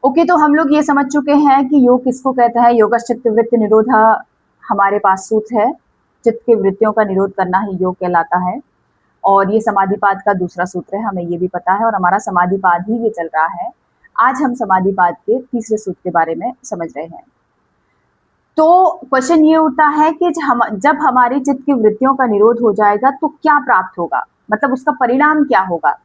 Okay, तो हम लोग ये समझ चुके हैं कि योग किसको कहता है। योगश्चित्त वृत्ति निरोधा हमारे पास सूत्र है। चित्त के वृत्तियों का निरोध करना ही योग कहलाता है। और ये समाधिपाद का दूसरा सूत्र है, हमें ये भी पता है, और हमारा समाधिपाद ही ये चल रहा है। आज हम समाधिपाद के तीसरे सूत्र के बारे में समझ रहे हैं। तो क्वेश्चन ये उठता है कि जब हमारी चित्त की वृत्तियों का निरोध हो जाएगा तो क्या प्राप्त होगा, मतलब उसका परिणाम क्या होगा।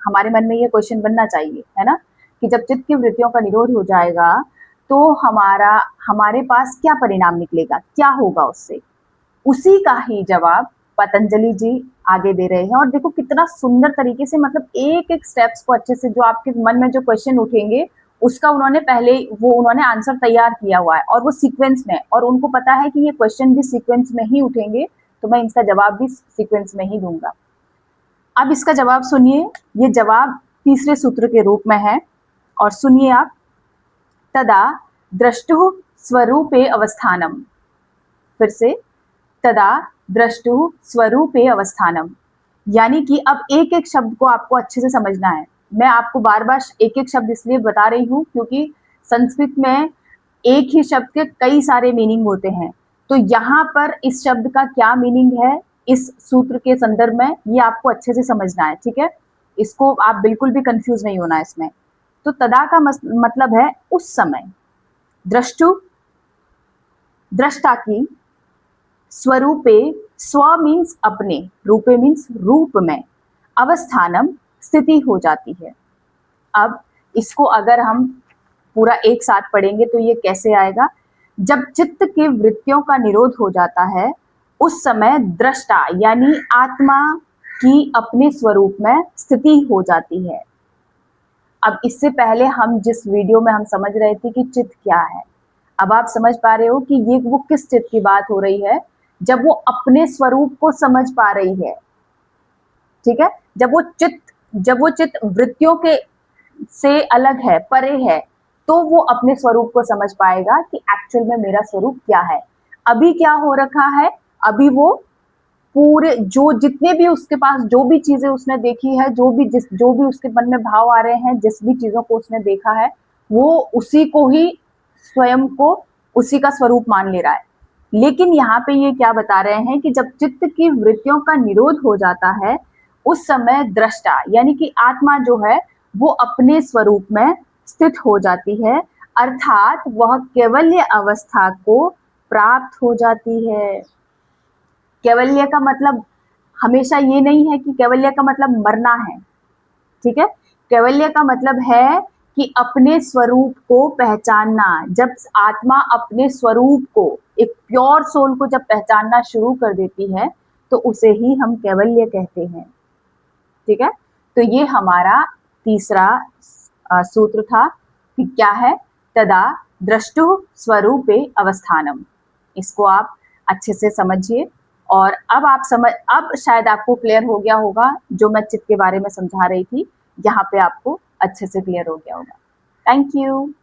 हमारे मन में ये क्वेश्चन बनना चाहिए, है ना, कि जब चित्त की वृत्तियों का निरोध हो जाएगा तो हमारे पास क्या परिणाम निकलेगा, क्या होगा उससे। उसी का ही जवाब पतंजलि जी आगे दे रहे हैं। और देखो कितना सुंदर तरीके से, मतलब एक एक स्टेप्स को अच्छे से, जो आपके मन में जो क्वेश्चन उठेंगे उसका उन्होंने आंसर तैयार किया हुआ है, और वो सीक्वेंस में, और उनको पता है कि ये क्वेश्चन भी सीक्वेंस में ही उठेंगे, तो मैं इसका जवाब भी सीक्वेंस में ही दूंगा। अब इसका जवाब सुनिए। ये जवाब तीसरे सूत्र के रूप में है, और सुनिए आप। तदा द्रष्टुः स्वरूपे अवस्थानम। फिर से, तदा द्रष्टुः स्वरूपे अवस्थानम, यानी कि अब एक एक शब्द को आपको अच्छे से समझना है। मैं आपको बार बार एक एक शब्द इसलिए बता रही हूँ क्योंकि संस्कृत में एक ही शब्द के कई सारे मीनिंग होते हैं। तो यहाँ पर इस शब्द का क्या मीनिंग है इस सूत्र के संदर्भ में, ये आपको अच्छे से समझना है, ठीक है। इसको आप बिल्कुल भी कंफ्यूज नहीं होना इसमें। तो तदा का मतलब है उस समय। द्रष्टु, दृष्टा की, स्वरूपे, स्व मीन्स अपने, रूपे मीन्स रूप में, अवस्थानम स्थिति हो जाती है। अब इसको अगर हम पूरा एक साथ पढ़ेंगे तो ये कैसे आएगा। जब चित्त की वृत्तियों का निरोध हो जाता है उस समय दृष्टा यानी आत्मा की अपने स्वरूप में स्थिति हो जाती है। अब इससे पहले हम जिस वीडियो में हम समझ रहे थे कि चित्त क्या है, अब आप समझ पा रहे हो कि ये वो किस चित्त की बात हो रही है, जब वो अपने स्वरूप को समझ पा रही है, ठीक है। जब वो चित्त वृत्तियों के से अलग है, परे है, तो वो अपने स्वरूप को समझ पाएगा कि एक्चुअल में मेरा स्वरूप क्या है। अभी क्या हो रखा है, अभी वो पूरे जो जितने भी उसके पास जो भी चीजें उसने देखी है, जो भी उसके मन में भाव आ रहे हैं, जिस भी चीजों को उसने देखा है, वो उसी को ही स्वयं को उसी का स्वरूप मान ले रहा है। लेकिन यहाँ पे ये क्या बता रहे हैं कि जब चित्त की वृत्तियों का निरोध हो जाता है उस समय दृष्टा यानी कि आत्मा जो है वो अपने स्वरूप में स्थित हो जाती है, अर्थात वह कैवल्य अवस्था को प्राप्त हो जाती है। कैवल्य का मतलब हमेशा ये नहीं है कि कैवल्य का मतलब मरना है, ठीक है। कैवल्य का मतलब है कि अपने स्वरूप को पहचानना। जब आत्मा अपने स्वरूप को, एक प्योर सोल को जब पहचानना शुरू कर देती है तो उसे ही हम कैवल्य कहते हैं, ठीक है। तो ये हमारा तीसरा सूत्र था कि क्या है, तदा द्रष्टुः स्वरूपे अवस्थानम। इसको आप अच्छे से समझिए। और अब शायद आपको क्लियर हो गया होगा, जो मैं चित्त के बारे में समझा रही थी यहाँ पे आपको अच्छे से क्लियर हो गया होगा। Thank you.